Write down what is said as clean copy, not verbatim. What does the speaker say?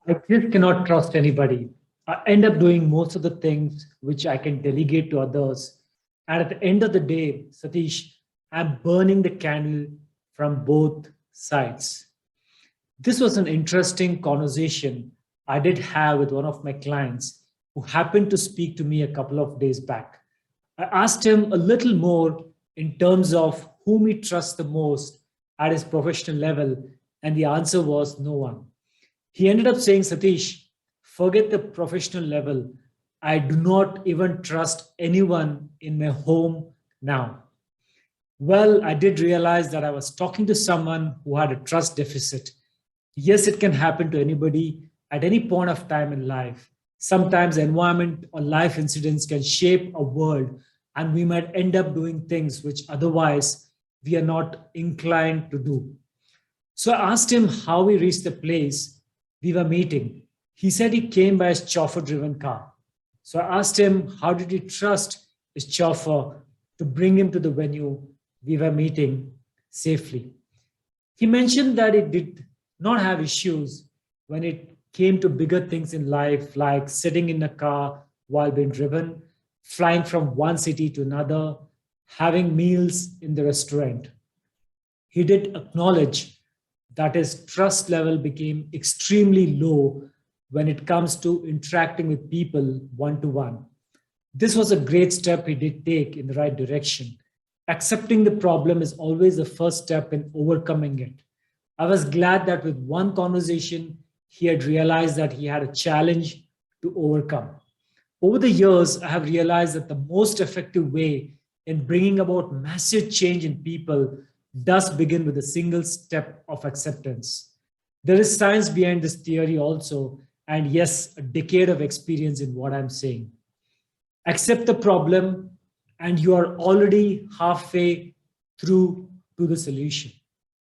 I just cannot trust anybody. I end up doing most of the things which I can delegate to others. And at the end of the day, Satish, I'm burning the candle from both sides. This was an interesting conversation I did have with one of my clients who happened to speak to me a couple of days back. I asked him a little more in terms of whom he trusts the most at his professional level, and the answer was no one. He ended up saying, Satish, forget the professional level. I do not even trust anyone in my home now. Well, I did realize that I was talking to someone who had a trust deficit. Yes, it can happen to anybody at any point of time in life. Sometimes environment or life incidents can shape a world, and we might end up doing things which otherwise we are not inclined to do. So I asked him how he reached the place we were meeting. He said he came by his chauffeur driven car. So I asked him how did he trust his chauffeur to bring him to the venue we were meeting safely. He mentioned that he did not have issues when it came to bigger things in life, like sitting in a car while being driven, flying from one city to another, having meals in the restaurant. He did acknowledge that his trust level became extremely low when it comes to interacting with people one to one. This was a great step he did take in the right direction. Accepting the problem is always the first step in overcoming it. I was glad that with one conversation, he had realized that he had a challenge to overcome. Over the years, I have realized that the most effective way in bringing about massive change in people does begin with a single step of acceptance. There is science behind this theory also, and yes, a decade of experience in what I'm saying. Accept the problem, and you are already halfway through to the solution.